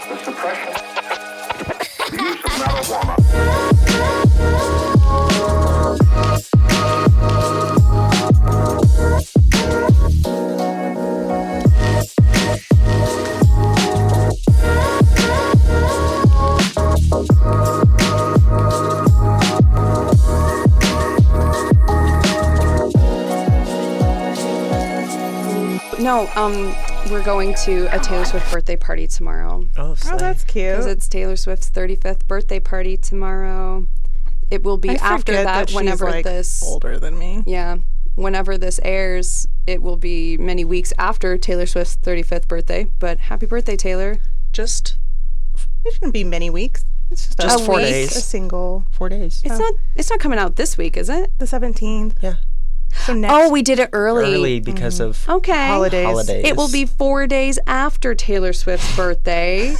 the suppression, the use of marijuana. No, we're going to a Taylor Swift birthday party tomorrow. Oh, that's cute. Because it's Taylor Swift's 35th birthday party tomorrow. It will be after that whenever she's, this older than me. Yeah. Whenever this airs, it will be many weeks after Taylor Swift's 35th birthday. But happy birthday, Taylor. It shouldn't be many weeks. It's just a 4 week? days. A single. 4 days. It's not coming out this week, is it? The 17th. Yeah. So next Oh, we did it early. Early because of holidays. It will be 4 days after Taylor Swift's birthday.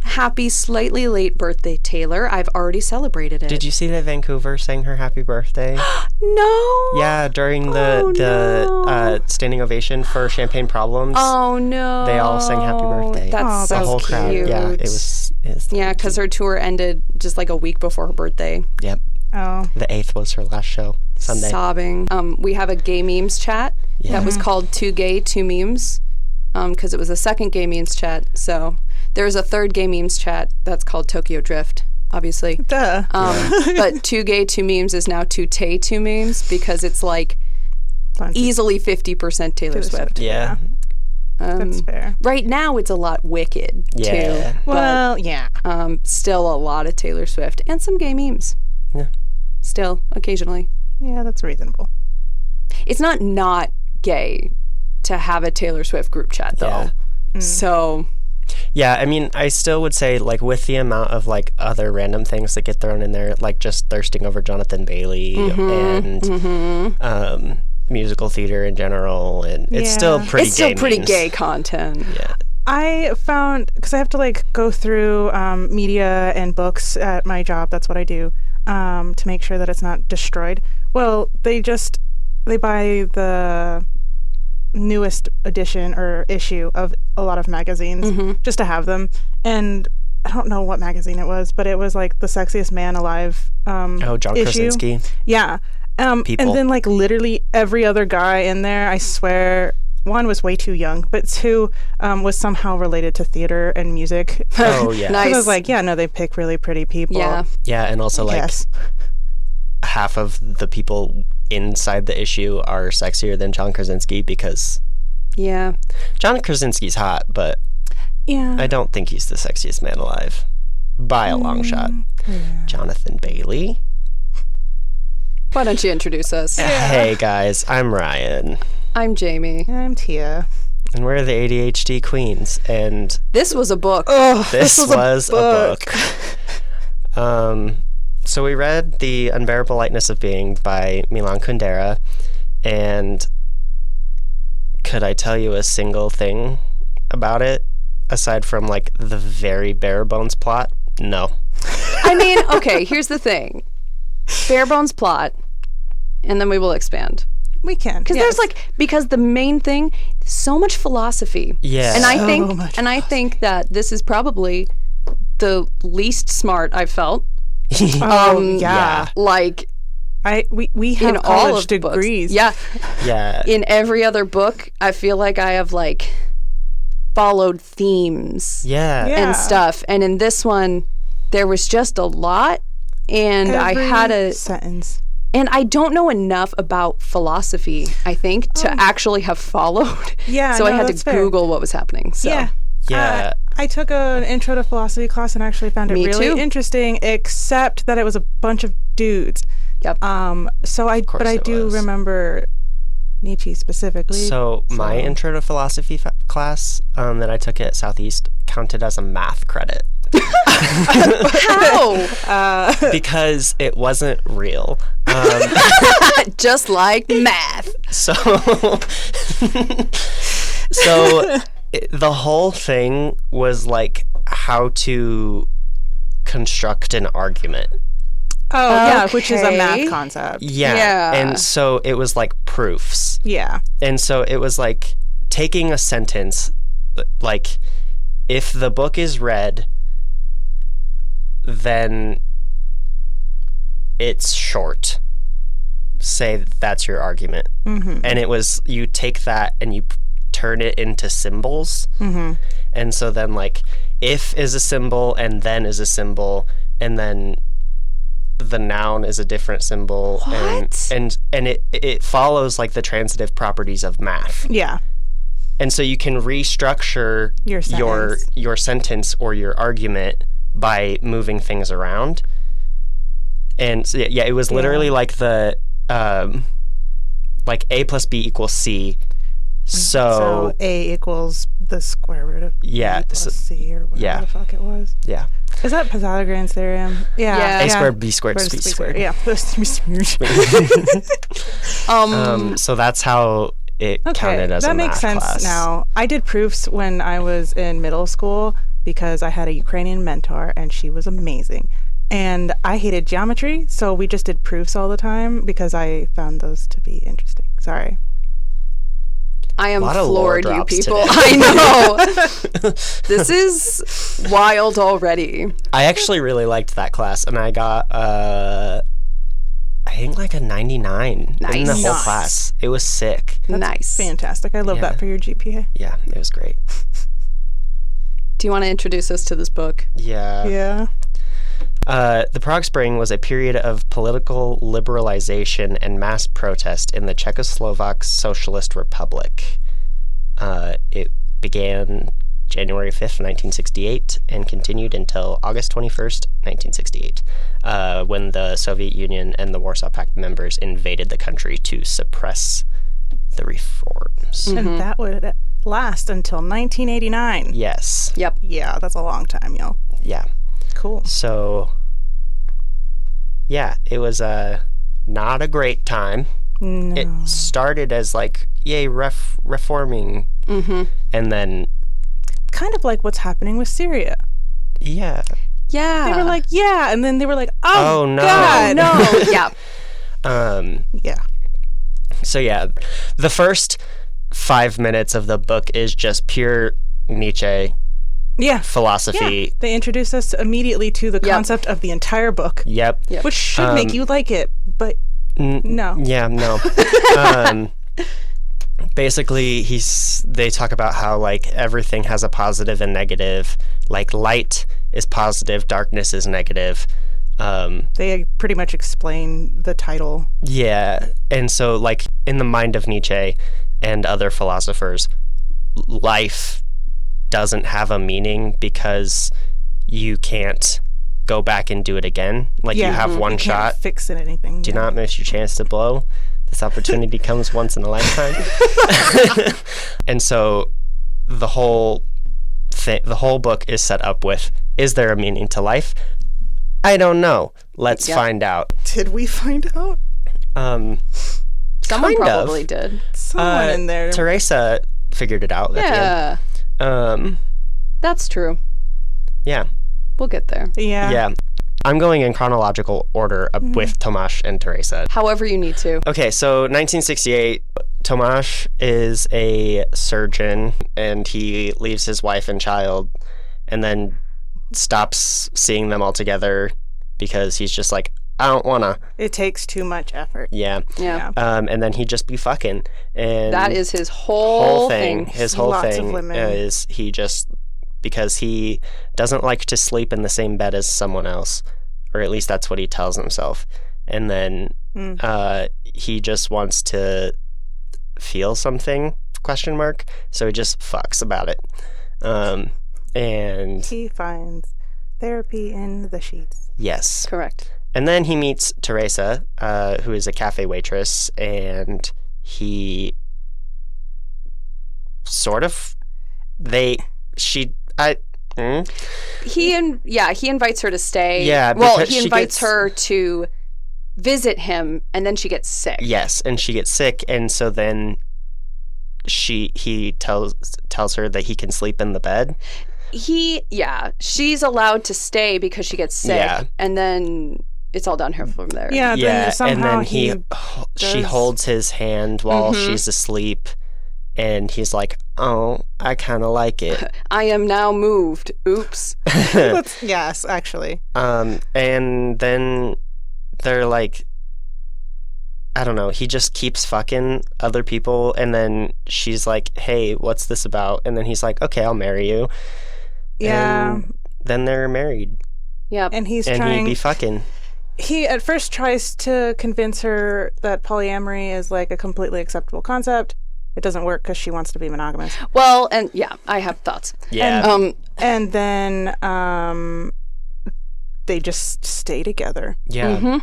Happy slightly late birthday, Taylor. I've already celebrated it. Did you see that Vancouver sang her happy birthday? No. Yeah, during the standing ovation for Champagne Problems. Oh no. They all sang happy birthday. That's the so whole cute. crowd. Yeah, it was yeah, because her tour ended just like a week before her birthday. Yep. Oh. The 8th was her last show, Sunday. Sobbing. We have a gay memes chat that was called Too Gay, Two Memes, because it was a second gay memes chat. So there's a third gay memes chat that's called Tokyo Drift, obviously. Duh. But Too Gay, Two Memes is now Too Tay, Two Memes because it's like easily 50% Taylor Swift. Yeah. That's fair. Right now it's a lot Wicked, Yeah. too. Well, yeah. Still a lot of Taylor Swift and some gay memes. Yeah. Still, occasionally. Yeah, that's reasonable. It's not gay to have a Taylor Swift group chat, though. Yeah. So... Yeah, I mean, I still would say, like, with the amount of, like, other random things that get thrown in there, like just thirsting over Jonathan Bailey and musical theater in general, and it's still pretty gay content. Yeah. I found, because I have to, like, go through media and books at my job, that's what I do, to make sure that it's not destroyed. Well, they buy the newest edition or issue of a lot of magazines just to have them, and I don't know what magazine it was, but it was like the sexiest man alive John issue. Krasinski. Yeah. And then like literally every other guy in there, I swear, one was way too young, but two was somehow related to theater and music. Oh yeah. Nice. I was like, yeah, no, they pick really pretty people. Yeah, and also like half of the people inside the issue are sexier than John Krasinski because John Krasinski's hot, but I don't think he's the sexiest man alive by a long shot. Yeah. Jonathan Bailey. Why don't you introduce us? Hey guys, I'm Ryan. I'm Jamie. And I'm Tia. And we're the ADHD queens, and this was a book. This was a book. So we read The Unbearable Lightness of Being by Milan Kundera, and could I tell you a single thing about it aside from like the very bare bones plot? No. I mean, okay, here's the thing. Bare bones plot, and then we will expand. We can. Because the main thing, so much philosophy. Yeah. And I think that this is probably the least smart I've felt. Yeah. Like we have in college all of degrees. Books. Yeah. In every other book, I feel like I have like followed themes. And stuff. And in this one, there was just a lot, and I had a sentence. And I don't know enough about philosophy, I think, to actually have followed. Yeah. So I had to Google what was happening. So. Yeah. I took an intro to philosophy class and actually found it really interesting, except that it was a bunch of dudes. Yep. So I do remember Nietzsche specifically. So my intro to philosophy class that I took at Southeast counted as a math credit. How? Because it wasn't real. Just like math. So the whole thing was like how to construct an argument. Oh, yeah, which is a math concept. Yeah. And so it was like proofs. Yeah. And so it was like taking a sentence, like if the book is read, then it's short. Say that's your argument. Mm-hmm. And it was, you take that and you turn it into symbols. Mm-hmm. And so then, like, if is a symbol and then is a symbol, and then the noun is a different symbol. What? And it follows, like, the transitive properties of math. Yeah. And so you can restructure your sentence or your argument by moving things around. And so, yeah, it was literally like the like A plus B equals C. So A equals the square root of B plus C or whatever the fuck it was. Yeah. Is that Pythagorean's theorem? Yeah. A squared, B squared, C squared. Yeah. So that's how it counted as a math class. That makes sense now. I did proofs when I was in middle school because I had a Ukrainian mentor and she was amazing. And I hated geometry, so we just did proofs all the time because I found those to be interesting. Sorry. I am floored, you people. Today. I know. This is wild already. I actually really liked that class, and I got, I think, like a 99 in the whole class. It was sick. That's fantastic. I love that for your GPA. Yeah, it was great. Do you want to introduce us to this book? Yeah. Yeah. The Prague Spring was a period of political liberalization and mass protest in the Czechoslovak Socialist Republic. It began January 5th, 1968, and continued until August 21st, 1968, when the Soviet Union and the Warsaw Pact members invaded the country to suppress the reforms. Mm-hmm. And that would last until 1989. Yes. Yep. Yeah, that's a long time, y'all. Yeah. Cool. So, yeah, it was not a great time. No. It started as like, yay, reforming. Mm-hmm. And then... kind of like what's happening with Syria. Yeah. Yeah. They were like, yeah. And then they were like, oh no. God. No. Yeah. Yeah. So, yeah, the first 5 minutes of the book is just pure Nietzsche philosophy. Yeah. They introduce us immediately to the concept of the entire book. Yep. Which should make you like it, but no. Yeah, no. Basically, they talk about how, like, everything has a positive and negative. Like, light is positive, darkness is negative. They pretty much explain the title. Yeah. And so, like, in the mind of Nietzsche and other philosophers, life doesn't have a meaning because you can't go back and do it again. Like, you have one shot. Can't fix it, anything. Do not miss your chance to blow. This opportunity comes once in a lifetime. And so the whole book is set up with, is there a meaning to life? I don't know. Let's find out. Did we find out? Someone probably did. Someone in there. Teresa figured it out at the end. That's true. Yeah. We'll get there. Yeah. Yeah. I'm going in chronological order with Tomáš and Teresa. However you need to. Okay, so 1968, Tomáš is a surgeon, and he leaves his wife and child, and then stops seeing them all together because he's just like, I don't wanna. It takes too much effort. Yeah. And then he'd just be fucking. And that is his whole thing. His whole Lots thing of women. is he just, because he doesn't like to sleep in the same bed as someone else, or at least that's what he tells himself. And then he just wants to feel something, ? So he just fucks about it. And he finds therapy in the sheets. Yes. Correct. And then he meets Teresa, who is a cafe waitress, and he sort of he invites her to stay. Yeah. Well, he invites her to visit him, and then she gets sick. Yes, and she gets sick, and so then he tells her that he can sleep in the bed. She's allowed to stay because she gets sick, and then it's all downhill from there. Yeah, and then she holds his hand while she's asleep, and he's like, oh, I kind of like it. I am now moved. Oops. Yes, actually. And then they're like, I don't know, he just keeps fucking other people, and then she's like, hey, what's this about? And then he's like, okay, I'll marry you. Yeah. And then they're married. Yep. And he'd be fucking. He at first tries to convince her that polyamory is like a completely acceptable concept. It doesn't work because she wants to be monogamous. Well, and yeah, I have thoughts. Yeah. And then they just stay together. Yeah. Mm-hmm.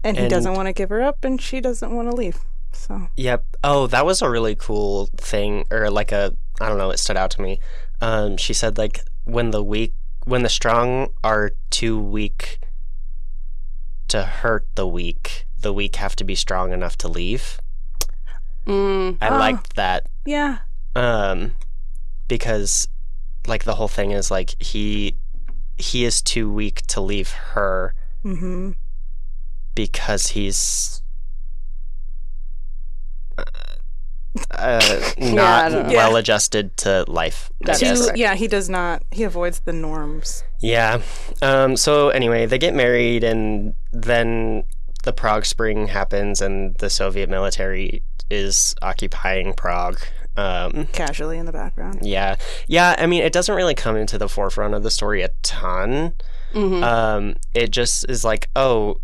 And he doesn't want to give her up, and she doesn't want to leave. So. Yep. Oh, that was a really cool thing, or like I don't know, it stood out to me. She said like when the strong are too weak to hurt the weak have to be strong enough to leave. I liked that. Yeah. Because like the whole thing is like he is too weak to leave her. Mm-hmm. Because he's not well adjusted to life. He does not. He avoids the norms. Yeah. So anyway, they get married, and then the Prague Spring happens, and the Soviet military is occupying Prague. Casually in the background. Yeah. Yeah, I mean, it doesn't really come into the forefront of the story a ton. Mm-hmm. It just is like, oh,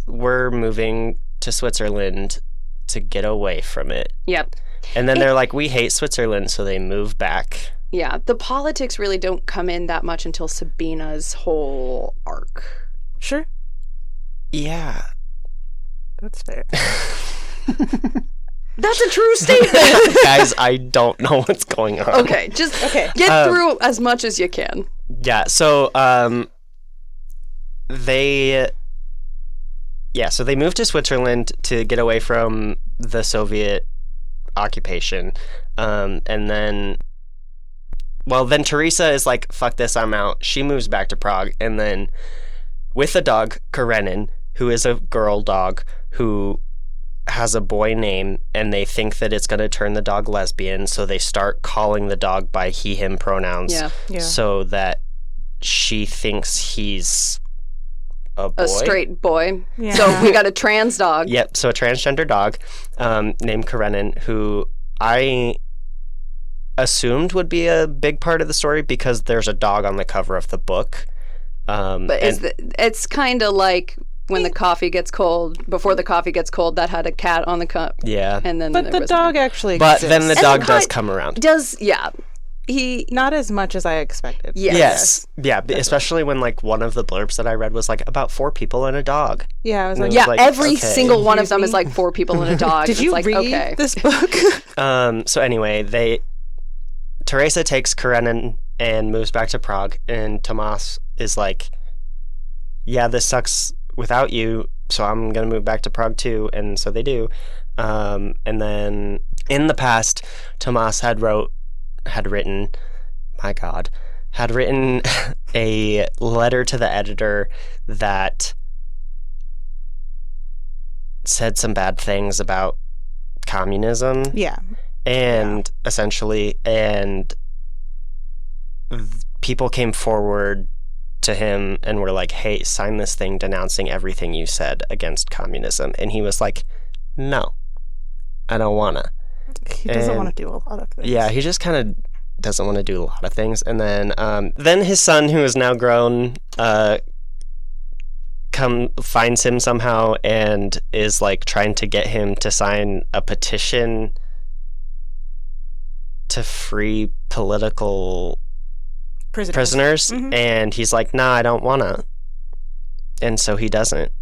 we're moving to Switzerland to get away from it. Yep. And then they're like, we hate Switzerland, so they move back. Yeah, the politics really don't come in that much until Sabina's whole arc. Sure. Yeah. That's fair. That's a true statement. Guys, I don't know what's going on. Okay, just get through as much as you can. Yeah, so they moved to Switzerland to get away from the Soviet occupation. And then Teresa is like, fuck this, I'm out. She moves back to Prague. And then with the dog, Karenin, who is a girl dog who has a boy name, and they think that it's going to turn the dog lesbian, so they start calling the dog by he, him pronouns. Yeah. So that she thinks he's a boy. A straight boy. Yeah. So we got a trans dog. Yep, so a transgender dog named Karenin, who I assumed would be a big part of the story because there's a dog on the cover of the book. But it's kind of like when the coffee gets cold, before the coffee gets cold, that had a cat on the cup. Yeah. And then but the dog actually exists. But then the dog and does come around. He not as much as I expected. Yes. Yeah, especially when like one of the blurbs that I read was like about 4 people and a dog. Yeah, I was like, every single one of them is like 4 people and a dog. Did you read this book? So anyway, Teresa takes Karenin and moves back to Prague, and Tomas is like, yeah, this sucks without you, so I'm gonna move back to Prague too. And so they do. And then in the past, Tomas had written a letter to the editor that said some bad things about communism. Yeah. And essentially, people came forward to him and were like, hey, sign this thing denouncing everything you said against communism. And he was like, no, I don't wanna. He doesn't want to do a lot of things. Yeah, he just kind of doesn't want to do a lot of things. And then his son, who is now grown, finds him somehow and is like trying to get him to sign a petition to free political prisoners. Mm-hmm. And he's like, nah, I don't wanna. And so he doesn't.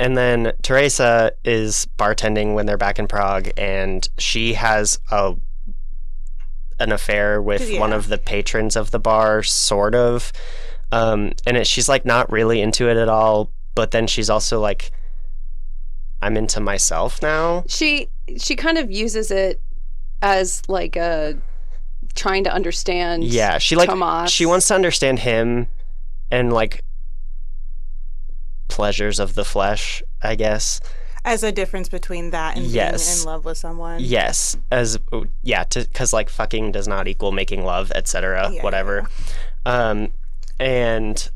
And then Teresa is bartending when they're back in Prague, and she has an affair with one of the patrons of the bar, sort of. And she's like not really into it at all, but then she's also like, I'm into myself now. She kind of uses it as like a trying to understand. Yeah, she wants to understand him and like pleasures of the flesh, I guess. As a difference between that and being in love with someone. Yes. Because, like, fucking does not equal making love, etc., whatever. Yeah. And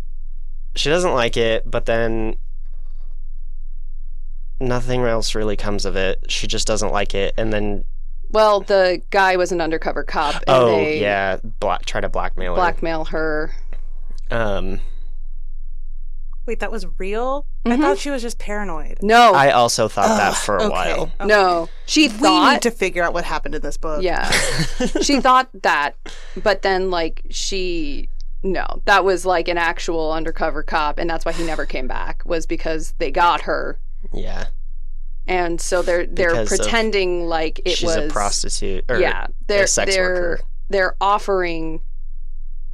she doesn't like it, but then nothing else really comes of it. She just doesn't like it, and then... Well, the guy was an undercover cop, and they try to blackmail her. Wait, that was real? I thought she was just paranoid. No. I also thought that for a while. Okay. No. She thought... We need to figure out what happened in this book. Yeah. She thought that, but then, like, No, that was, like, an actual undercover cop, and that's why he never came back, was because they got her. Yeah. And so they're pretending like it she's was... She's a prostitute, or a sex worker. They're offering...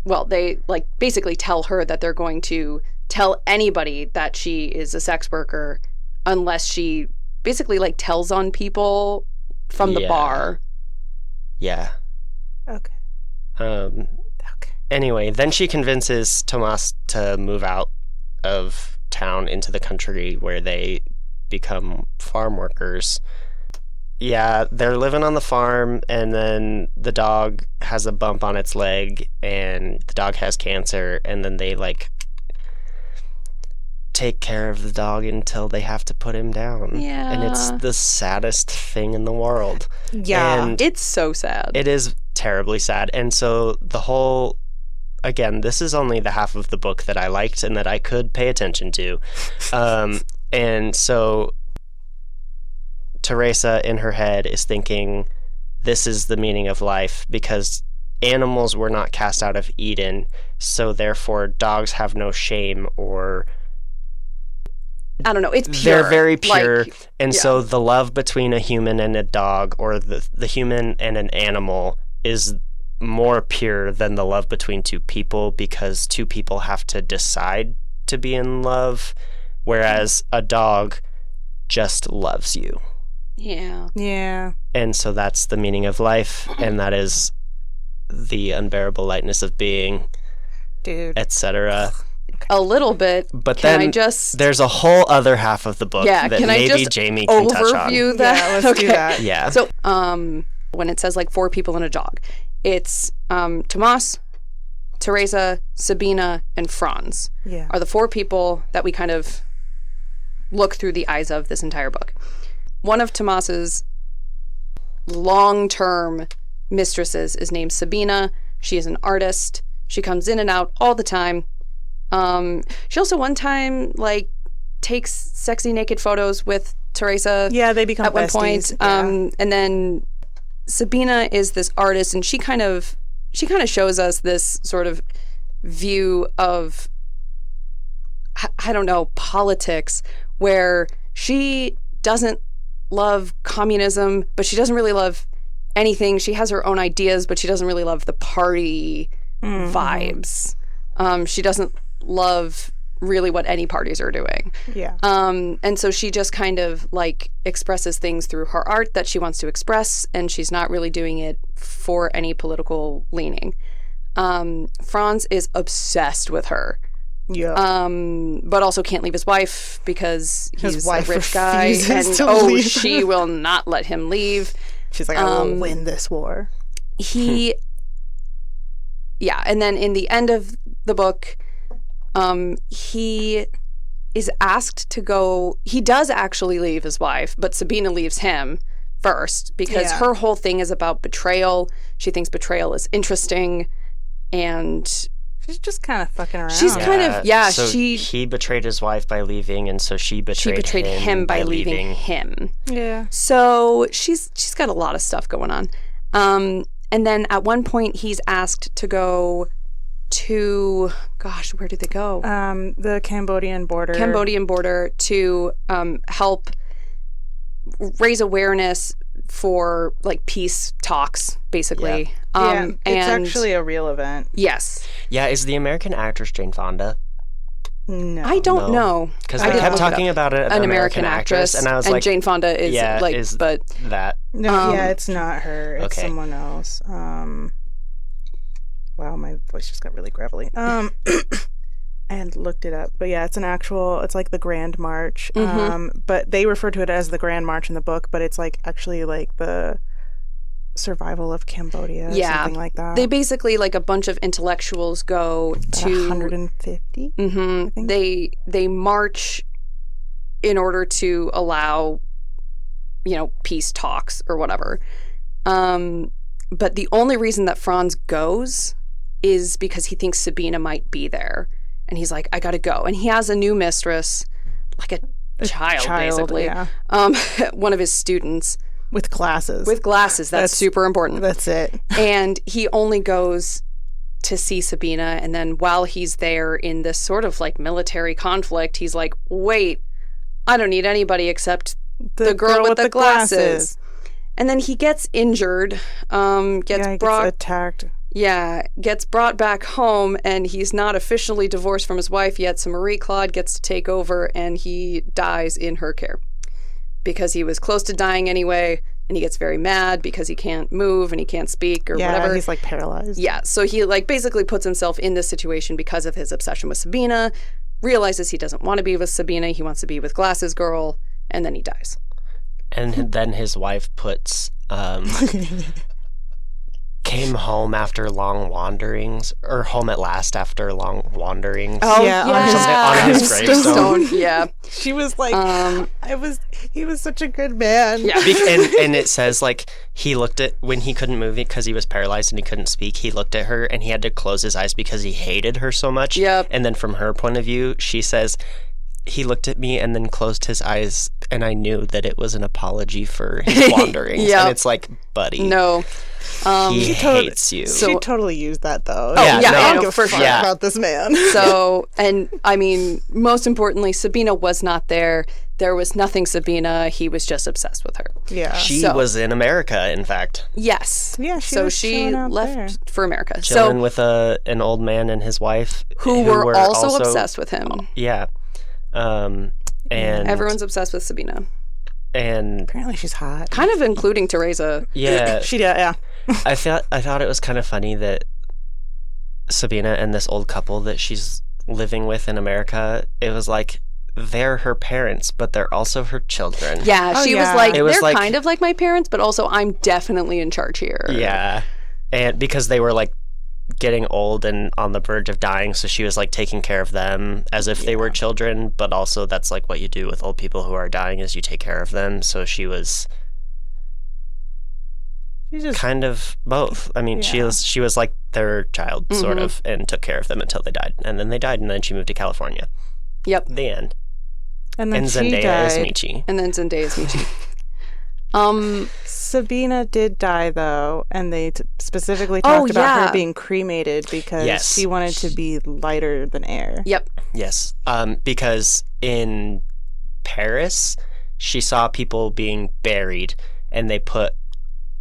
Well, they, like, basically tell her that they're going to tell anybody that she is a sex worker unless she basically, like, tells on people from the bar. Yeah. Okay. Anyway, then she convinces Tomas to move out of town into the country where they become farm workers. Yeah, they're living on the farm, and then the dog has a bump on its leg, and the dog has cancer, and then they, like, take care of the dog until they have to put him down. Yeah. And it's the saddest thing in the world. Yeah. And it's so sad. It is terribly sad. And so the whole... Again, this is only the half of the book that I liked and that I could pay attention to. And so... Teresa in her head is thinking this is the meaning of life because animals were not cast out of Eden, so therefore dogs have no shame, or I don't know, it's pure. They're very pure, like, and so the love between a human and a dog, or the human and an animal, is more pure than the love between two people, because two people have to decide to be in love, whereas a dog just loves you. Yeah. And so that's the meaning of life, and that is the unbearable lightness of being, dude, etc. A little bit. But then there's a whole other half of the book that maybe Jamie can touch on. Overview that? Yeah, let's do that. Yeah. So, when it says, like, 4 people and a dog, it's Tomas, Teresa, Sabina, and Franz are the 4 people that we kind of look through the eyes of this entire book. One of Tomas's long-term mistresses is named Sabina. She is an artist. She comes in and out all the time. She also one time, like, takes sexy naked photos with Teresa. Yeah, they become at besties. One point. And then Sabina is this artist, and she kind of shows us this sort of view of, I don't know, politics, where she doesn't love communism, but she doesn't really love anything. She has her own ideas, but she doesn't really love the party vibes. She doesn't love really what any parties are doing. Yeah. And so she just kind of, like, expresses things through her art that she wants to express, and she's not really doing it for any political leaning. Franz is obsessed with her. Yeah. But also can't leave his wife because he's a rich guy, and she will not let him leave. She's like, I will win this war. Yeah, and then in the end of the book, he is asked to go. He does actually leave his wife, but Sabina leaves him first because her whole thing is about betrayal. She thinks betrayal is interesting, and she's just kind of fucking around. She's kind of, so he betrayed his wife by leaving, and so she betrayed him by leaving him. Yeah. So she's got a lot of stuff going on. And then at one point he's asked to go to, gosh, where did they go? The Cambodian border to help raise awareness for, like, peace talks, basically. It's actually a real event. Yes. Yeah, is the American actress Jane Fonda? No. I don't know. Because they kept talking about it, an American actress, and I was like, like, Jane Fonda is but that. No, it's not her. It's someone else. Wow, my voice just got really gravelly. and looked it up, but yeah, it's like the Grand March. But they refer to it as the Grand March in the book, but it's like actually like the survival of Cambodia, or something like that. They basically, like, a bunch of intellectuals go to 150. I think. They march in order to allow, peace talks or whatever. But the only reason that Franz goes is because he thinks Sabina might be there. And he's like, I gotta go. And he has a new mistress, like a child basically. Yeah. One of his students. With glasses. That's super important. That's it. And he only goes to see Sabina. And then while he's there in this sort of like military conflict, he's like, wait, I don't need anybody except the girl with the glasses. And then he gets injured, gets attacked. Yeah, gets brought back home, and he's not officially divorced from his wife yet, so Marie-Claude gets to take over, and he dies in her care. Because he was close to dying anyway, and he gets very mad because he can't move and he can't speak or whatever. Yeah, he's like paralyzed. Yeah, so he like basically puts himself in this situation because of his obsession with Sabina, realizes he doesn't want to be with Sabina, he wants to be with Glasses Girl, and then he dies. And then his wife puts... came home after long wanderings, or home at last after long wanderings. Oh, yeah. On his gravestone. Yeah. She was like, he was such a good man. Yeah. And it says, like, he looked at, when he couldn't move because he was paralyzed and he couldn't speak, he looked at her and he had to close his eyes because he hated her so much. Yep. And then from her point of view, she says, he looked at me and then closed his eyes, and I knew that it was an apology for his wanderings. Yep. And it's like, buddy. No. He hates you. She totally used that, though. Oh, yeah, I don't no, for fuck sure. about this man. So, and I mean, most importantly, Sabina was not there. There was nothing Sabina. He was just obsessed with her. Yeah. She was in America, in fact. Yes. Yeah, she left there. for America. Chilling with an old man and his wife. Who were also obsessed with him. Yeah. And everyone's obsessed with Sabina. And apparently she's hot. Kind of including Teresa. Yeah. Yeah. I thought it was kind of funny that Sabina and this old couple that she's living with in America, it was like they're her parents, but they're also her children. Yeah, she was like, it was they're like, kind of like my parents, but also I'm definitely in charge here. Yeah. And because they were like getting old and on the verge of dying, so she was like taking care of them as if they were children, but also that's like what you do with old people who are dying, is you take care of them. So she's just kind of both. I mean, she was like their child, sort of, and took care of them until they died. And then they died, and then she moved to California. Yep. The end. And then Zendaya is Nietzsche. And then Zendaya is Nietzsche. Sabina did die, though, and they specifically talked about her being cremated because she wanted to be lighter than air. Yep. Yes. Because in Paris, she saw people being buried, and they put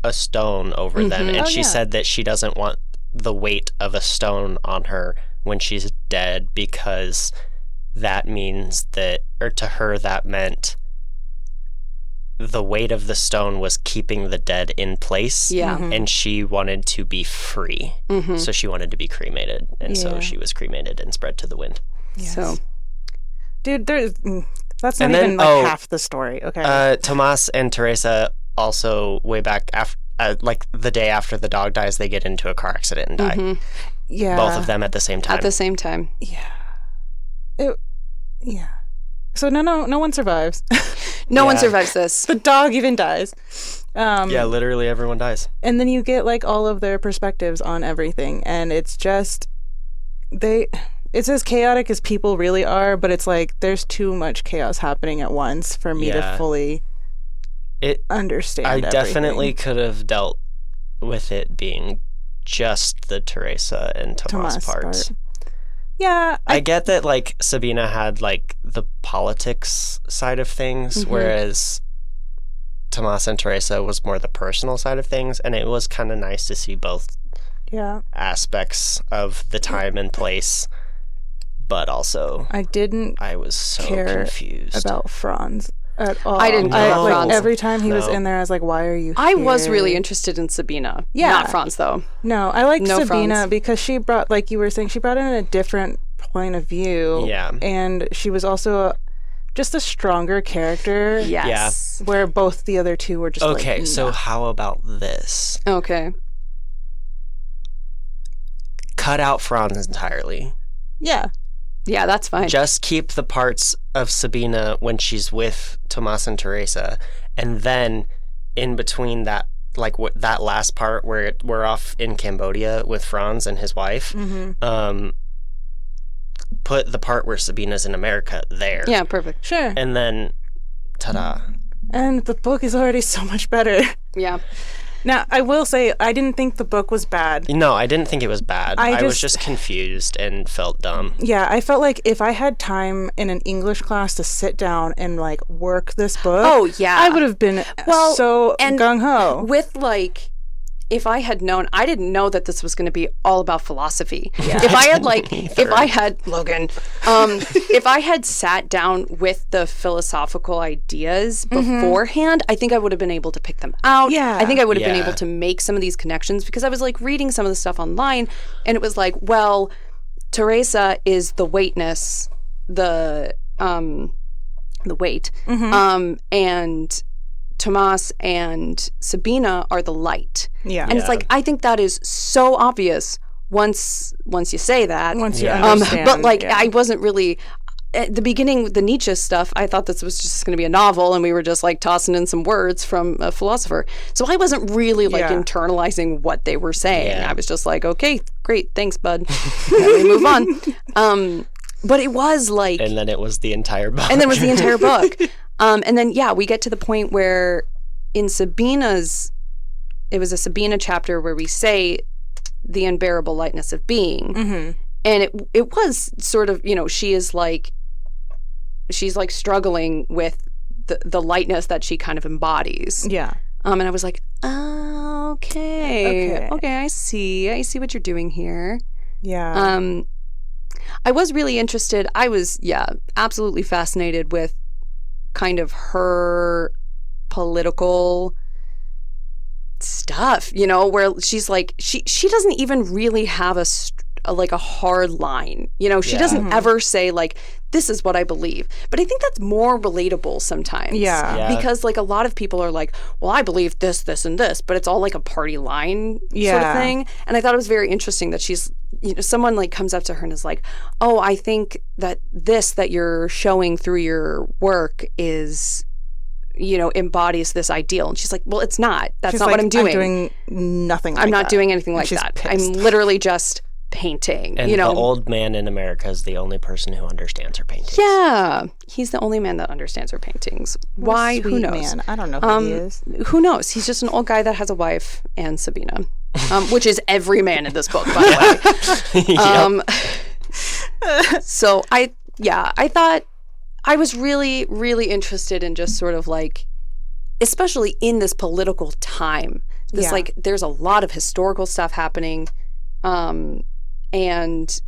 a stone over them, and she said that she doesn't want the weight of a stone on her when she's dead, because that means that, or to her that meant the weight of the stone was keeping the dead in place, and she wanted to be free, so she wanted to be cremated, and so she was cremated and spread to the wind. Yes. So, dude, that's not even half the story. Okay. Tomas and Teresa also, way back after, like the day after the dog dies, they get into a car accident and die. Yeah, both of them at the same time. At the same time. Yeah. So no one survives. No one survives this. The dog even dies. Yeah, literally everyone dies. And then you get like all of their perspectives on everything, and it's just it's as chaotic as people really are, but it's like there's too much chaos happening at once for me to fully understand. I everything. Definitely could have dealt with it being just the Teresa and Tomas parts. Yeah. I get that, like, Sabina had, like, the politics side of things, whereas Tomas and Teresa was more the personal side of things, and it was kind of nice to see both aspects of the time and place, but also I was so confused about Franz at all. I didn't care about Franz. Every time he was in there, I was like, why are you here? I was really interested in Sabina. Yeah. Not Franz, though. No, I liked Sabina Franz. because she brought, like you were saying, she brought in a different point of view. Yeah. And she was also just a stronger character. Yes. Where both the other two were just okay, so how about this? Okay. Cut out Franz entirely. Yeah. Yeah, that's fine. Just keep the parts of Sabina when she's with Tomas and Teresa, and then in between that, like that last part where we're off in Cambodia with Franz and his wife, put the part where Sabina's in America there. Yeah, perfect. Sure. And then, ta-da. And the book is already so much better. Yeah. Now, I will say, I didn't think the book was bad. No, I didn't think it was bad. I was just confused and felt dumb. Yeah, I felt like if I had time in an English class to sit down and, like, work this book... Oh, yeah. I would have been so gung-ho. With, like... If I had known, I didn't know that this was going to be all about philosophy. Yeah. If I had Logan, if I had sat down with the philosophical ideas beforehand, I think I would have been able to pick them out. Yeah. I think I would have been able to make some of these connections because I was like reading some of the stuff online and it was like, well, Teresa is the weightness, the weight, and Tomas and Sabina are the light. Yeah. And it's like, I think that is so obvious once you say that. Once you understand. But like, I wasn't really, at the beginning, the Nietzsche stuff, I thought this was just going to be a novel and we were just like tossing in some words from a philosopher. So I wasn't really like internalizing what they were saying. I was just like, okay, great, thanks, bud. Let me move on. But it was like... And then it was the entire book. And then it was the entire book. And then, we get to the point where in Sabina's, it was a Sabina chapter where we say the unbearable lightness of being. Mm-hmm. And it was sort of, she's like struggling with the lightness that she kind of embodies. Yeah. And I was like, okay, I see what you're doing here. Yeah. I was really interested. I was, absolutely fascinated with kind of her political stuff, where she's like, she doesn't even really have a hard line. She doesn't ever say like, this is what I believe. But I think that's more relatable sometimes. Yeah. Because like a lot of people are like, well, I believe this, this, and this, but it's all like a party line sort of thing. And I thought it was very interesting that she's, someone like comes up to her and is like, oh, I think that this that you're showing through your work is, embodies this ideal. And she's like, well, it's not. That's not what I'm doing. I'm doing nothing like that. I'm not doing anything like that. Pissed. I'm literally just painting. And the old man in America is the only person who understands her paintings. Yeah, he's the only man that understands her paintings. Why? Who knows? Man. I don't know who he is. Who knows? He's just an old guy that has a wife and Sabina, which is every man in this book, by the way. So I thought I was really, really interested in just sort of like, especially in this political time, this like there's a lot of historical stuff happening. And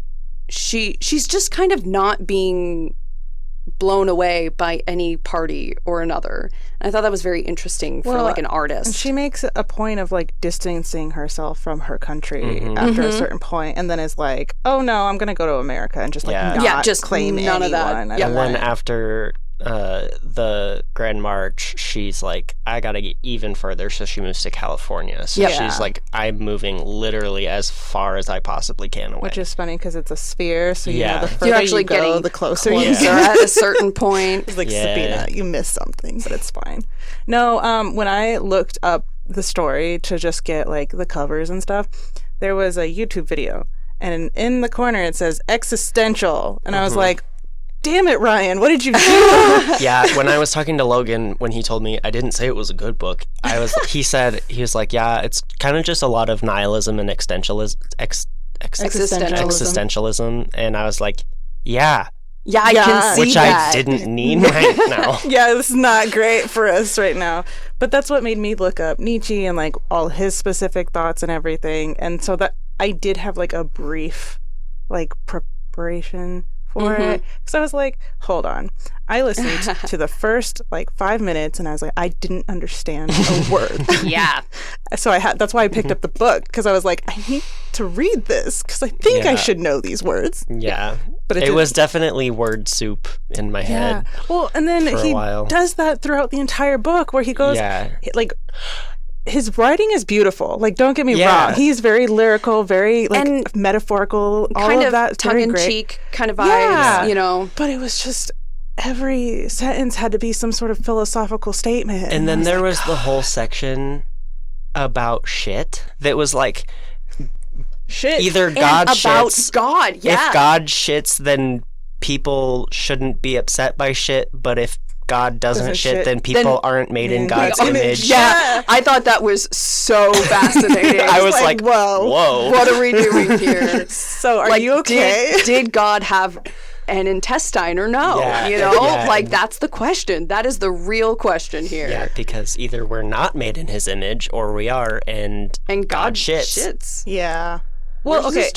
she's just kind of not being blown away by any party or another. And I thought that was very interesting for like an artist. And she makes a point of like distancing herself from her country after a certain point, and then is like, "Oh no, I'm gonna go to America and just like not just claim none of that." anyone." And then after the Grand March, she's like, I gotta get even further, so she moves to California. So she's like, I'm moving literally as far as I possibly can away. Which is funny because it's a sphere, so the further you're actually you go, getting the closer you are at a certain point. It's like, Sabina, you missed something, but it's fine. No, when I looked up the story to just get like the covers and stuff, there was a YouTube video, and in the corner it says existential, and I was like, damn it, Ryan, what did you do? Yeah, when I was talking to Logan, when he told me I didn't say it was a good book, he was like, yeah, it's kind of just a lot of nihilism and existentialism. And I was like, I can see which that. I didn't need right now. Yeah, this is not great for us right now. But that's what made me look up Nietzsche and like all his specific thoughts and everything. And so that I did have like a brief like preparation for it. Because I was like, hold on. I listened to the first 5 minutes and I was like, I didn't understand a word. Yeah. So that's why I picked up the book, because I was like, I need to read this because I think I should know these words. Yeah. But it was definitely word soup in my head. Well, and then he does that throughout the entire book where he goes, his writing is beautiful. Don't get me wrong. He's very lyrical, very and metaphorical, all of that. Tongue-in-cheek kind of vibes, you know. But it was just every sentence had to be some sort of philosophical statement. And then there was the whole section about shit that was shit. Either God shits. God, yeah. If God shits, then people shouldn't be upset by shit. But if God doesn't shit, then people aren't made in God's image. Yeah, I thought that was so fascinating. I was like, whoa. What are we doing here? So are you okay? Did God have an intestine or no? That's the question. That is the real question here. Yeah, because either we're not made in his image or we are, and God shits. Yeah. Well, okay.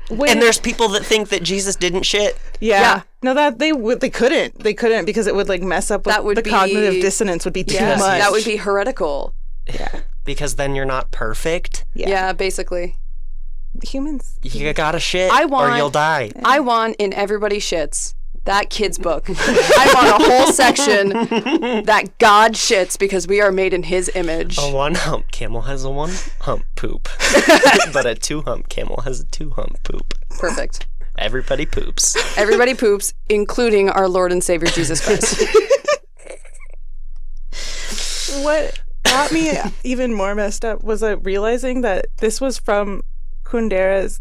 And there's people that think that Jesus didn't shit. Yeah. No, that they couldn't. They couldn't, because it would mess up with cognitive dissonance would be too much. That would be heretical. Yeah. Because then you're not perfect. Yeah, basically. Humans. You gotta shit or you'll die. I want in Everybody Shits, that kid's book. I want a whole section that God shits because we are made in his image. A one hump camel has a one hump poop. But a two hump camel has a two hump poop. Perfect. Everybody poops. Everybody poops, including our Lord and Savior Jesus Christ. What got me even more messed up was realizing that this was from Kundera's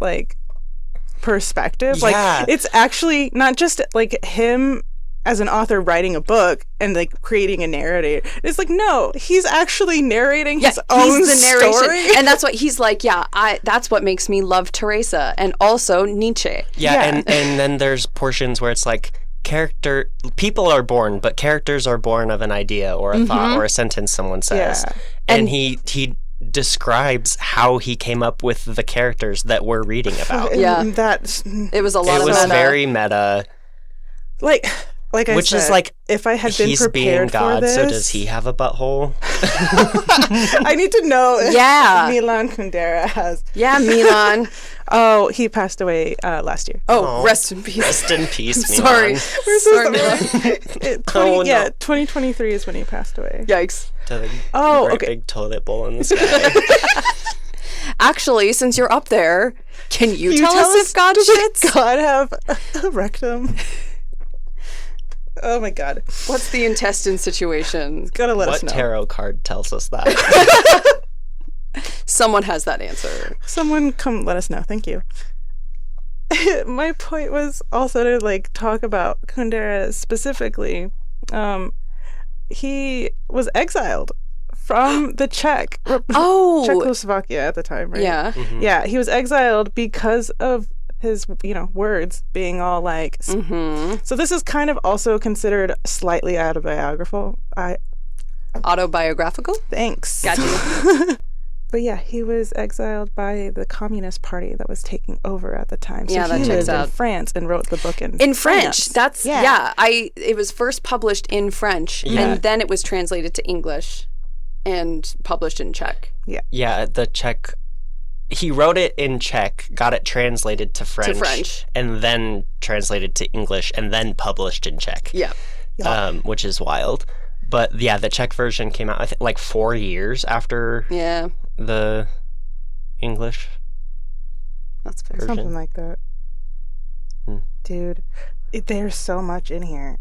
perspective. It's actually not just him as an author writing a book and creating a narrative. It's no, he's actually narrating his own story. And that's what he's that's what makes me love Teresa and also Nietzsche. And then there's portions where it's people are born, but characters are born of an idea or a thought or a sentence someone says. And he describes how he came up with the characters that we're reading about. It was a lot of meta. It was very meta. Which said, if I had been he's prepared being God, for this, so does he have a butthole? I need to know if Milan Kundera has. Yeah, Milan. Oh, he passed away last year. Oh, rest in peace. Rest in peace, Milan. Sorry, Milan. 2023 is when he passed away. Yikes. Big toilet bowl in the sky. Actually, since you're up there, can you tell us if God shits? Does God have a rectum? Oh my God. What's the intestine situation? Gotta let us know. What tarot card tells us that? Someone has that answer. Someone come let us know. Thank you. My point was also to talk about Kundera specifically. He was exiled from the Czechoslovakia at the time, right? Yeah. Mm-hmm. Yeah, he was exiled because of his words being all so this is kind of also considered slightly autobiographical. Autobiographical? Thanks. Got you. But yeah, he was exiled by the Communist Party that was taking over at the time. So that he checks lived out. in France and wrote the book in French. That's it was first published in French and then it was translated to English and published in Czech. Yeah, the Czech. He wrote it in Czech, got it translated to French, and then translated to English, and then published in Czech. Yeah. Which is wild. But yeah, the Czech version came out, I think, 4 years after the English. That's fair. Version. Something like that. Dude, there's so much in here.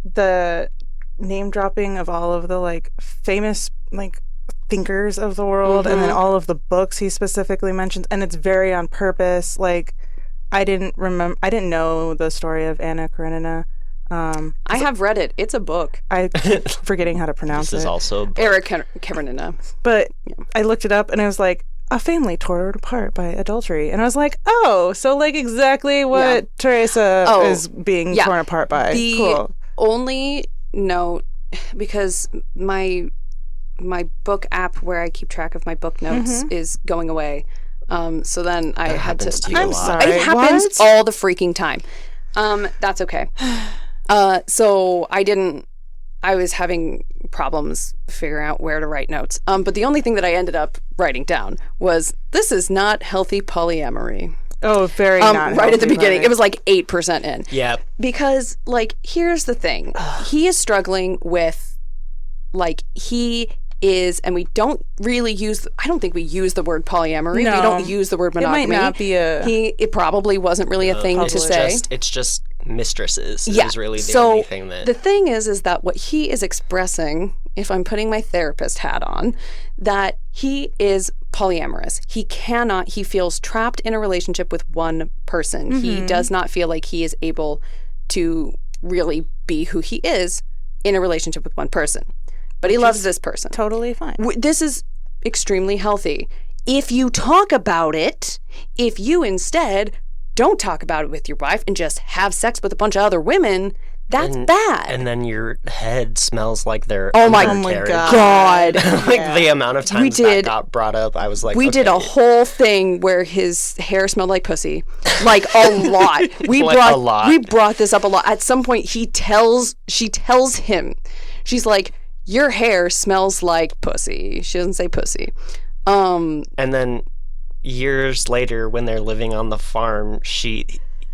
The name dropping of all of the famous thinkers of the world, and then all of the books he specifically mentions, and it's very on purpose. I didn't know the story of Anna Karenina. I have read it. It's a book. I keep forgetting how to pronounce This is also a book. Eric Karenina. But I looked it up and it was a family torn apart by adultery, and I was so exactly what Teresa is being torn apart by. The only note, because my book app where I keep track of my book notes is going away. So then I had to. I'm sorry. It happens all the freaking time. That's okay. So I was having problems figuring out where to write notes. But the only thing that I ended up writing down was, this is not healthy polyamory. Oh, very not right at the beginning. Right? It was like 8% in. Yeah. Because, like, here's the thing. He is struggling with, like, he is, and we don't really use, I don't think we use the word polyamory. No. We don't use the word monogamy. It might not be it probably wasn't really a thing to say. It's just mistresses. Yeah. Is really the only thing that. The thing is that what he is expressing, if I'm putting my therapist hat on, that he is polyamorous. He feels trapped in a relationship with one person. Mm-hmm. He does not feel like he is able to really be who he is in a relationship with one person. But he loves this person. Totally fine. This is extremely healthy. If you talk about it, if you instead don't talk about it with your wife and just have sex with a bunch of other women, that's bad. And then your head smells like their oh my God. Like the amount of times that got brought up, I was like, we did a whole thing where his hair smelled like pussy. Like a lot. We brought this up a lot. At some point she tells him, she's like, your hair smells like pussy. She doesn't say pussy. And then years later, when they're living on the farm, she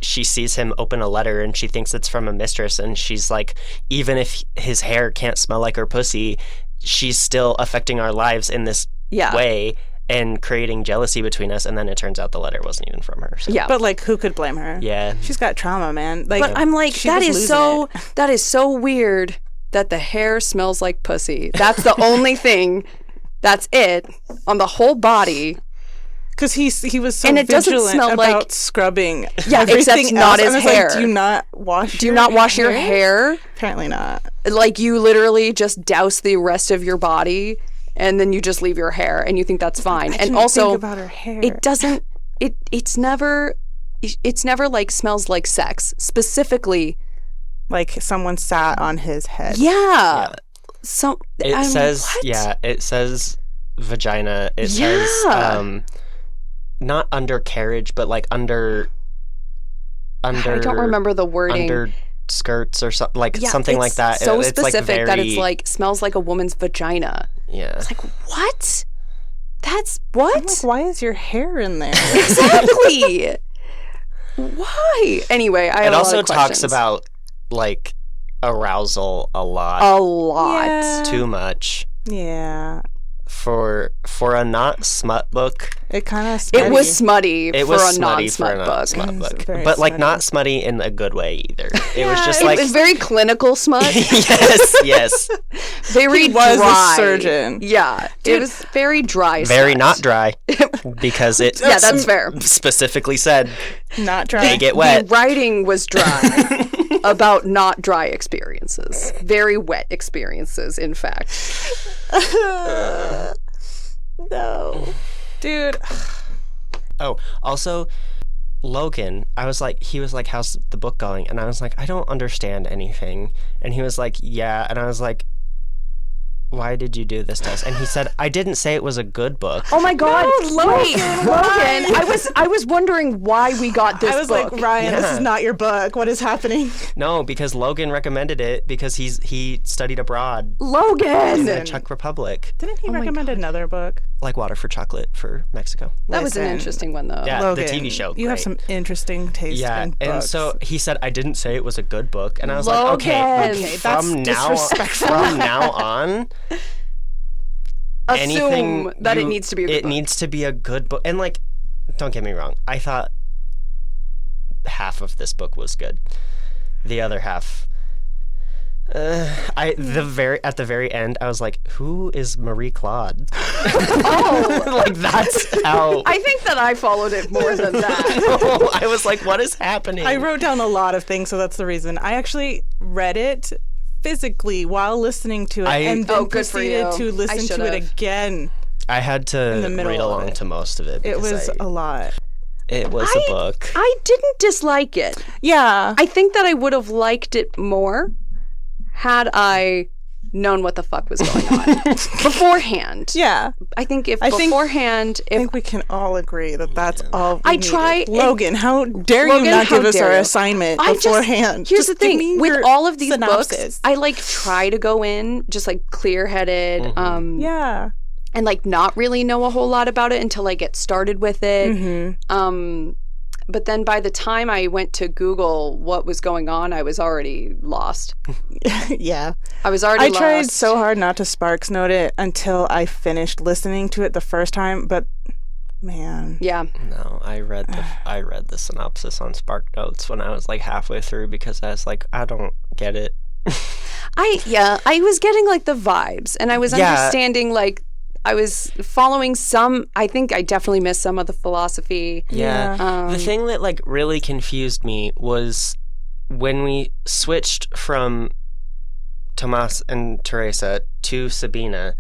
sees him open a letter and she thinks it's from a mistress, and she's like, even if his hair can't smell like her pussy, she's still affecting our lives in this way and creating jealousy between us. And then it turns out the letter wasn't even from her. So. Yeah, but like, who could blame her? Yeah, she's got trauma, man. Like, but I'm like, that is so weird that the hair smells like pussy. That's the only thing. That's it on the whole body. Because he was so and it vigilant doesn't smell about like scrubbing. Yeah, except not his hair. Like, do you not wash your hair? Apparently not. Like, you literally just douse the rest of your body and then you just leave your hair and you think that's fine. I and also think about her hair. It doesn't. It's never like smells like sex. Specifically, like someone sat on his head. Yeah. So it says vagina. It says not undercarriage, but like under. I don't remember the wording. Under skirts or something something like that. So it's specific like that it's like smells like a woman's vagina. Yeah. It's like, what? That's what? I'm like, why is your hair in there? Exactly. Why? Anyway, I have a lot of questions. It also talks about like arousal a lot. Yeah. Too much. Yeah. For a not smut book. It kind of It was smutty for a non-smut book. But like not smutty in a good way either. It was just like... It was very clinical smut. Yes. Very he was dry. A surgeon. Yeah. It was very dry Very smut. Not dry. Because it yeah, that's fair. Specifically said not dry. They get wet. The writing was dry about not dry experiences. Very wet experiences, in fact. No. Dude. Oh, also, Logan, he was like, how's the book going? And I was like, I don't understand anything. And he was like, yeah. And I was like, why did you do this to us? And he said, I didn't say it was a good book. Oh my God. No, Logan. I was wondering why we got this book. I was like, Ryan, this is not your book. What is happening? No, because Logan recommended it because he studied abroad. Logan! In the Czech Republic. Didn't he recommend another book? Like Water for Chocolate for Mexico. That was an interesting one, though. Yeah, Logan, the TV show. You have some interesting taste in books. And so he said, I didn't say it was a good book. And I was Logan. like, okay, that's disrespectful. From now on... Assume that it needs to be a good book. It needs to be a good book. And like, don't get me wrong. I thought half of this book was good. The other half... at the very end, I was like, who is Marie Claude? Oh. Like, that's how... I think that I followed it more than that. I was like, what is happening? I wrote down a lot of things, so that's the reason. I actually read it physically while listening to it and then proceeded to listen to it again. I had to read along to most of it. It was a lot. It was a book. I didn't dislike it. Yeah. I think that I would have liked it more had I known what the fuck was going on beforehand. Yeah. I think beforehand... I think we can all agree that that's all we needed. Logan, how dare Logan, you not give us our you. assignment beforehand? Here's the thing. With all of these synopsis. books, I like try to go in just like clear-headed. Yeah. And like not really know a whole lot about it until I get started with it. But then by the time I went to Google what was going on, I was already lost. Yeah. I was already lost. I tried so hard not to Sparks Note it until I finished listening to it the first time, but man. Yeah. No, I read the synopsis on Spark Notes when I was like halfway through because I was like, I don't get it. I was getting like the vibes and I was understanding like I was following I think I definitely missed some of the philosophy. Yeah. The thing that like really confused me was when we switched from Tomas and Teresa to Sabina,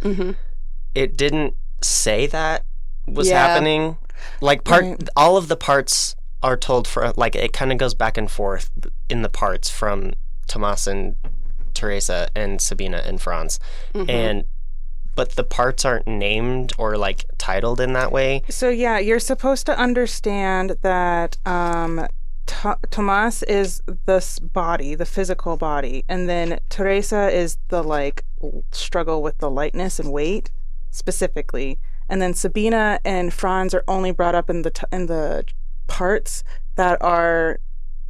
it didn't say that was happening. Like all of the parts are told for like it kind of goes back and forth in the parts from Tomas and Teresa and Sabina and Franz. But the parts aren't named or like titled in that way. So yeah, you're supposed to understand that Tomas is this body, the physical body, and then Teresa is the like struggle with the lightness and weight specifically, and then Sabina and Franz are only brought up in the parts that are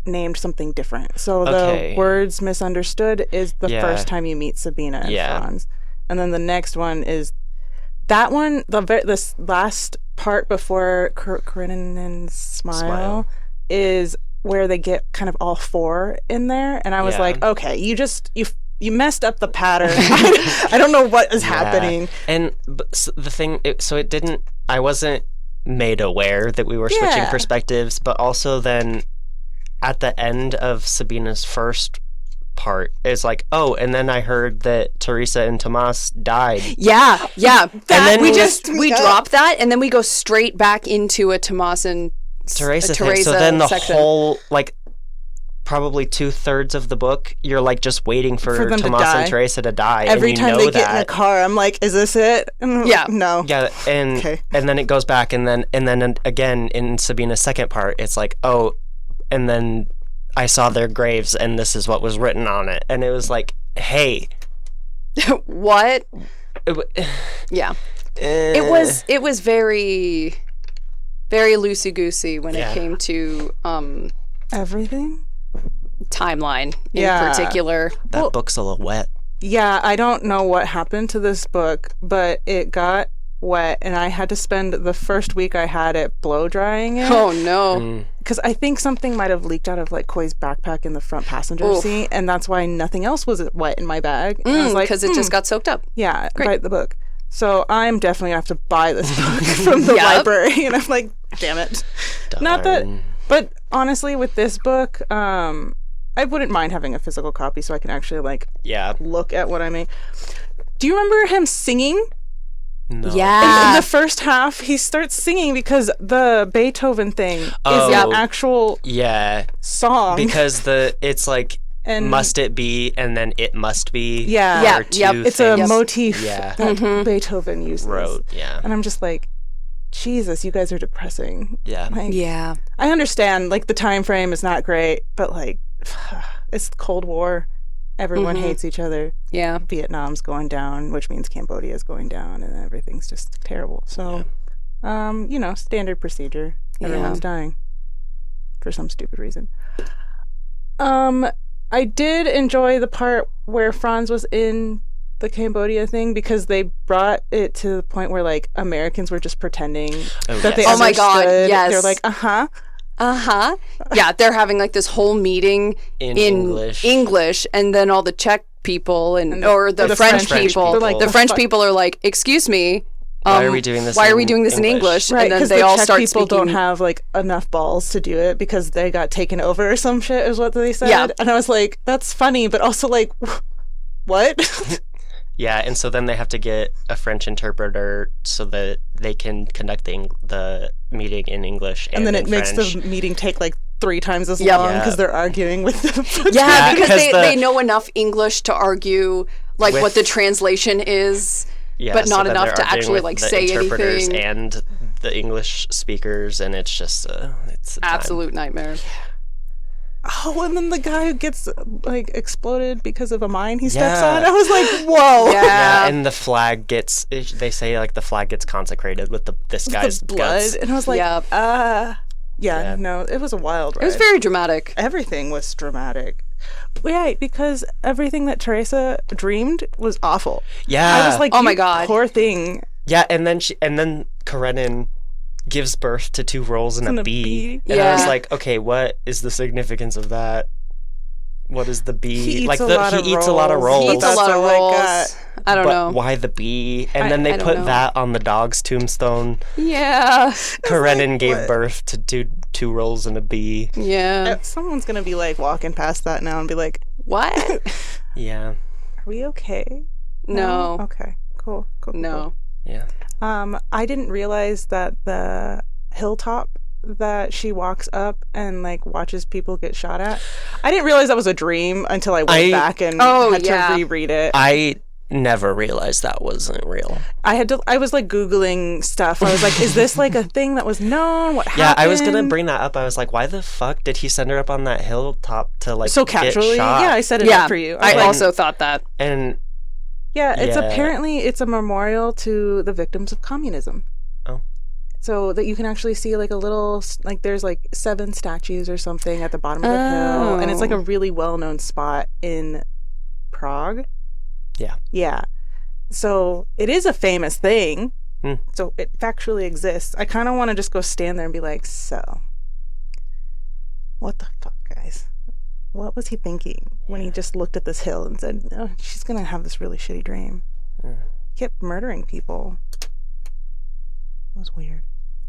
named something different. So the words misunderstood is the first time you meet Sabina and Franz. And then the next one is that one, this last part before Karenin's smile is where they get kind of all four in there. And I was like, okay, you messed up the pattern. I don't know what is happening. And the thing, I wasn't made aware that we were switching perspectives, but also then at the end of Sabina's first part is like, oh, and then I heard that Teresa and Tomas died. Yeah. And then we drop that and then we go straight back into a Tomas and Teresa thing. So then the whole like probably 2/3 of the book you're like just waiting for Tomas and Teresa to die. Every and time they get in the car I'm like, is this it? And no. Yeah, and then it goes back and then again in Sabina's second part it's like, oh, and then I saw their graves and this is what was written on it. And it was like, hey. What? Yeah. It was very, very loosey-goosey when it came to everything? Timeline in particular. That book's a little wet. Yeah, I don't know what happened to this book, but it got wet and I had to spend the first week I had it blow drying it. Oh no. Because I think something might have leaked out of like Koi's backpack in the front passenger seat, and that's why nothing else was wet in my bag. Because it just got soaked up. Yeah, by the book. So I'm definitely gonna have to buy this book from the library, and I'm like, damn it. Darn. Not that, but honestly, with this book, I wouldn't mind having a physical copy so I can actually like look at what I made. Do you remember him singing? No. Yeah. In the first half, he starts singing because the Beethoven thing is an actual song. Because it's like, and must it be, and then it must be. Yeah. It's a motif that Beethoven uses. And I'm just like, Jesus, you guys are depressing. Yeah. Like, I understand, like, the time frame is not great, but, like, it's the Cold War. Everyone hates each other. Yeah. Vietnam's going down, which means Cambodia's going down, and everything's just terrible. So, standard procedure. Everyone's dying for some stupid reason. I did enjoy the part where Franz was in the Cambodia thing because they brought it to the point where like Americans were just pretending that they understood. Oh my God, yes. They're like, Yeah, they're having like this whole meeting in English, and then all the Czech people or the French people, like, the French people are like, "Excuse me, why are we doing this? In English?" Right, and then because they all Czech start people speaking. don't have like enough balls to do it because they got taken over or some shit is what they said. Yeah. And I was like, that's funny, but also like, what? Yeah, and so then they have to get a French interpreter so that they can conduct the meeting in English and then it in makes French. the meeting take like 3 times as long because they're arguing with them. Yeah, because they know enough English to argue like what the translation is, but not enough to actually like say anything. And the English speakers, and it's just it's a absolute nightmare. Oh, and then the guy who gets like exploded because of a mine he steps on. I was like, whoa. Yeah, and the flag gets. They say like the flag gets consecrated with this guy's blood, guts. and I was like, no, it was a wild ride. It was very dramatic. Everything was dramatic. Right, because everything that Teresa dreamed was awful. Yeah, I was like, oh my god, poor thing. Yeah, and then Karenin gives birth to 2 rolls and a bee. And I was like, okay, what is the significance of that? What is the bee? He eats like a lot of rolls. He eats a lot of rolls. I don't know. Why the bee? And then they put that on the dog's tombstone. Yeah. Karenin gave birth to two rolls and a bee. Yeah. Someone's gonna be like walking past that now and be like, what? Yeah. Are we okay? No. Okay. Cool. No. Yeah. I didn't realize that the hilltop that she walks up and like watches people get shot at. I didn't realize that was a dream until I went back and had to reread it. I never realized that wasn't real. I was like Googling stuff. I was like, is this like a thing that was known? What happened? Yeah, I was gonna bring that up. I was like, why the fuck did he send her up on that hilltop to like so casually? Get shot? Yeah, I set it up for you. I also thought that. And it's apparently it's a memorial to the victims of communism. Oh. So that you can actually see like a little, like there's like 7 statues or something at the bottom of the hill. And it's like a really well-known spot in Prague. Yeah. Yeah. So it is a famous thing. So it factually exists. I kind of want to just go stand there and be like, so what the fuck, guys? What was he thinking when he just looked at this hill and said, oh, she's going to have this really shitty dream? He kept murdering people. It was weird.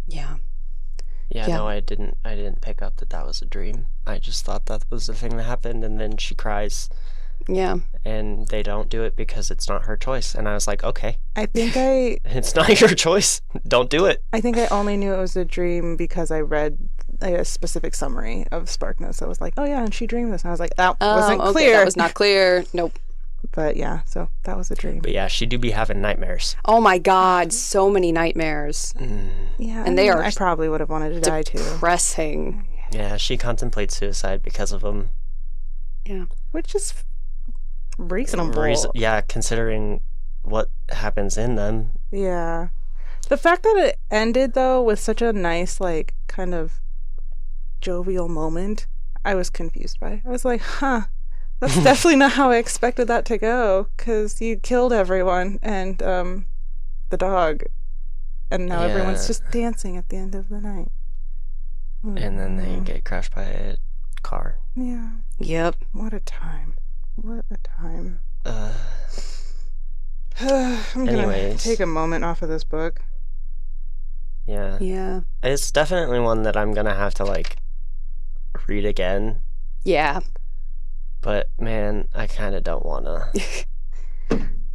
Yeah. Yeah, no, I didn't pick up that was a dream. I just thought that was the thing that happened, and then she cries. Yeah. And they don't do it because it's not her choice. And I was like, okay. It's not your choice. Don't do it. I think I only knew it was a dream because I read a specific summary of Sparknotes. I was like, oh yeah, and she dreamed this. And I was like, that wasn't clear. That was not clear. Nope. But yeah, so that was a dream. But yeah, she do be having nightmares. Oh my god, so many nightmares. Yeah, and they are. I probably would have wanted to die too. Depressing. Yeah, she contemplates suicide because of them. Yeah, which is reasonable. Yeah, considering what happens in them. Yeah, the fact that it ended though with such a nice, like, kind of jovial moment, I was confused by. I was like, huh. That's definitely not how I expected that to go, because you killed everyone and the dog, and now everyone's just dancing at the end of the night. And then they get crushed by a car. Yeah. Yep. What a time. What a time. I'm gonna take a moment off of this book. Yeah. Yeah. It's definitely one that I'm gonna have to like read again. Yeah. But man, I kind of don't wanna.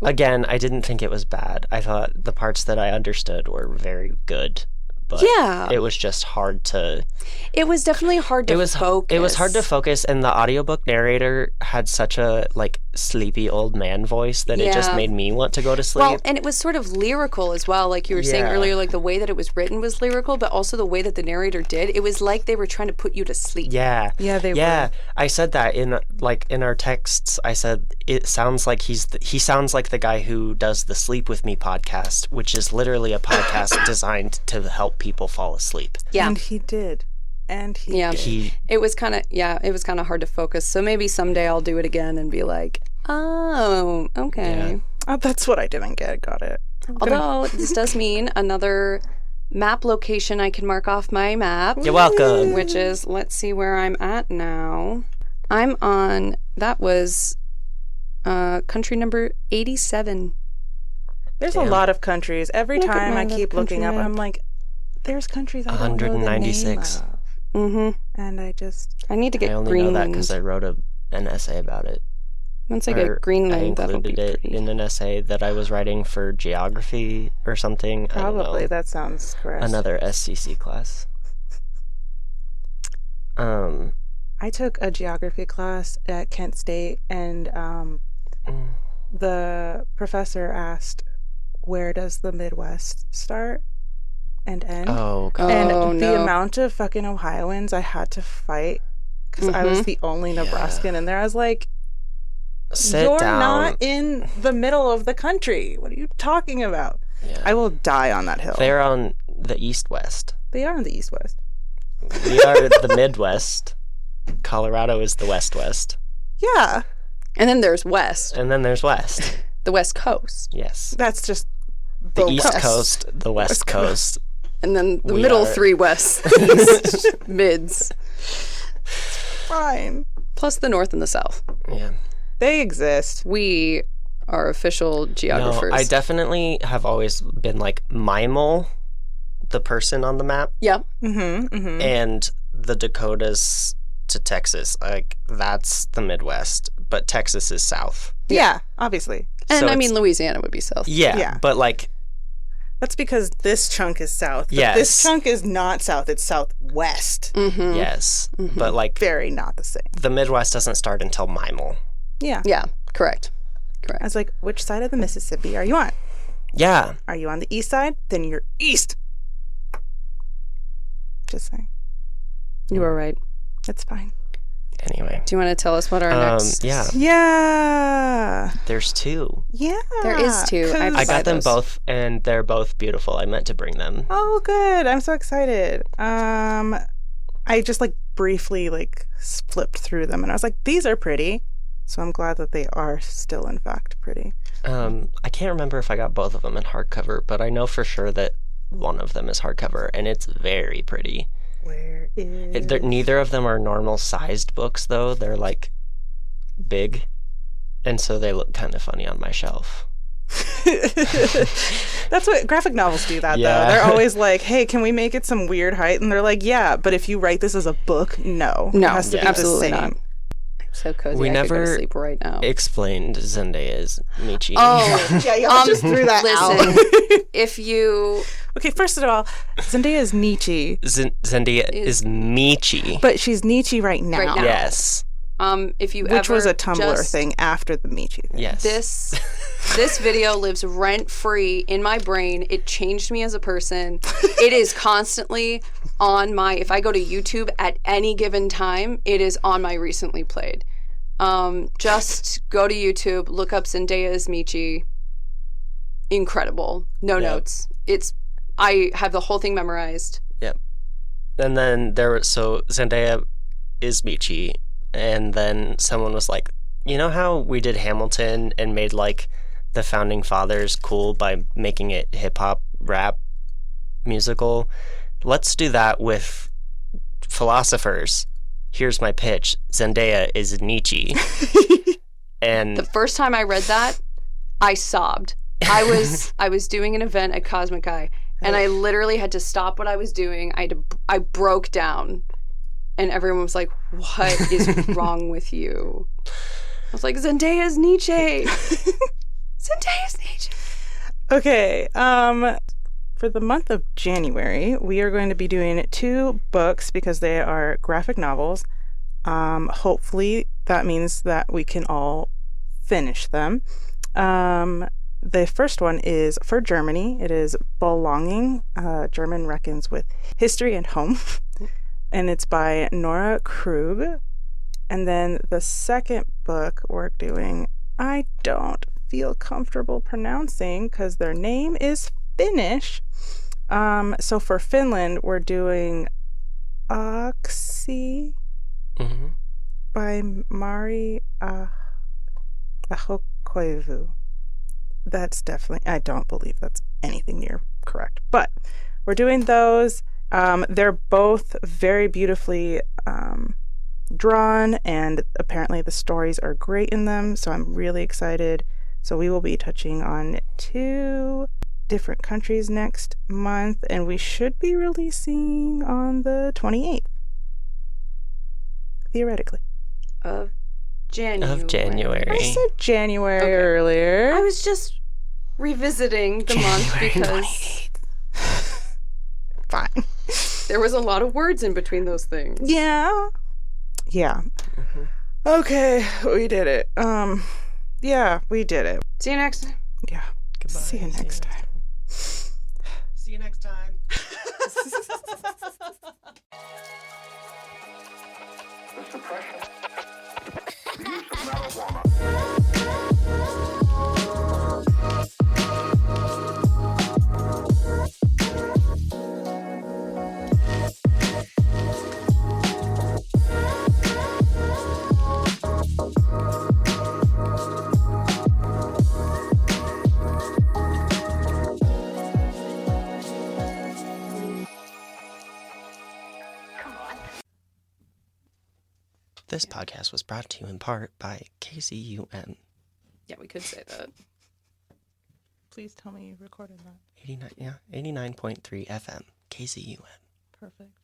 Again, I didn't think it was bad. I thought the parts that I understood were very good. But it was just hard to... It was definitely hard to focus. It was hard to focus, and the audiobook narrator had such a, like, sleepy old man voice that it just made me want to go to sleep. Well, and it was sort of lyrical as well, like you were saying earlier, like the way that it was written was lyrical, but also the way that the narrator did, it was like they were trying to put you to sleep. Yeah. Yeah, they were. I said that in our texts. I said, it sounds like he sounds like the guy who does the Sleep With Me podcast, which is literally a podcast designed to help people fall asleep. Yeah. And he did. It was kind of hard to focus. So maybe someday I'll do it again and be like, oh, okay. Yeah. Oh, that's what I didn't get. Got it. Although this does mean another map location I can mark off my map. You're welcome. Which is, let's see where I'm at now. I'm on, that was country number 87. There's a lot of countries. Every time I keep looking up, I'm like, there's countries I don't know the name of. Mm-hmm. And I need to get Greenland. I only know that because I wrote an essay about it. Once I get Greenland, that'll be pretty. I included it in an essay that I was writing for geography or something. Probably, that sounds correct. Another SCC class. I took a geography class at Kent State, and the professor asked, where does the Midwest start and end? Oh, God. And the amount of fucking Ohioans I had to fight because I was the only Nebraskan in there. I was like, you're not in the middle of the country. What are you talking about? Yeah. I will die on that hill. They're on the east-west. They are on the east-west. We are the Midwest. Colorado is the west-west. Yeah. And then there's west. And then there's west. The West Coast. Yes. That's just the East Coast, the West Coast. And then the middle three west, east, mids. Fine. Plus the north and the south. Yeah. They exist. We are official geographers. No, I definitely have always been like Mimal, the person on the map. Yeah. And the Dakotas to Texas, like that's the Midwest, but Texas is south. Yeah, obviously. And so I mean Louisiana would be south. Yeah. But like that's because this chunk is south. Yes. This chunk is not south, it's southwest. Yes. But like very not the same. The Midwest doesn't start until Mimal. Yeah. Yeah, correct. I was like, which side of the Mississippi are you on? Yeah. Are you on the east side? Then you're east. Just saying. You were right. It's fine. Anyway. Do you want to tell us what our next... Yeah. There's two. Yeah. There is two. I got them both, and they're both beautiful. I meant to bring them. Oh, good. I'm so excited. I just like briefly like flipped through them, and I was like, these are pretty. So I'm glad that they are still, in fact, pretty. I can't remember if I got both of them in hardcover, but I know for sure that one of them is hardcover, and it's very pretty. Where is... Neither of them are normal-sized books, though. They're, like, big, and so they look kind of funny on my shelf. That's what graphic novels do, though. They're always like, hey, can we make it some weird height? And they're like, yeah, but if you write this as a book, no. It has to be absolutely the same. Not. So cozy. We I could go to never sleep right now. explained Zendaya's Nietzsche. Oh, yeah, y'all just threw that out. If you... Okay, first of all, Zendaya is Nietzsche. Zendaya is Nietzsche. But she's Nietzsche right now. Yes. If you Which was a Tumblr thing after the Nietzsche thing. Yes. This video lives rent-free in my brain. It changed me as a person. It is constantly on my... If I go to YouTube at any given time, it is on my recently played. Just go to YouTube, look up Zendaya's Nietzsche. Incredible. No notes. I have the whole thing memorized. Yep. And then Zendaya is Nietzsche, and then someone was like, you know how we did Hamilton and made like the founding fathers cool by making it hip-hop rap musical? Let's do that with philosophers. Here's my pitch. Zendaya is Nietzsche. And the first time I read that, I sobbed. I was doing an event at Cosmic Eye, and I literally had to stop what I was doing. I broke down, and everyone was like, "What is wrong with you?" I was like, "Zendaya's Nietzsche." Zendaya's Nietzsche. Okay. For the month of January, we are going to be doing 2 books because they are graphic novels. Hopefully, that means that we can all finish them. The first one is for Germany. It is Belonging, German Reckons with History and Home. And it's by Nora Krug. And then the second book we're doing, I don't feel comfortable pronouncing because their name is Finnish. So for Finland, we're doing Oxy by Mari Ahokoivu. That's definitely, I don't believe that's anything near correct, but we're doing those. They're both very beautifully drawn, and apparently the stories are great in them, so I'm really excited. So we will be touching on 2 different countries next month, and we should be releasing on the 28th. Theoretically. Of January. I said January earlier. I was just revisiting the month because... Fine. There was a lot of words in between those things. Yeah. Okay, we did it. Yeah, we did it. See you next time. Yeah. Goodbye. See you next time. See you next time. The suppression, the use of marijuana. This podcast was brought to you in part by KCUN. Yeah, we could say that. Please tell me you recorded that. 89.3 FM, KCUN. Perfect.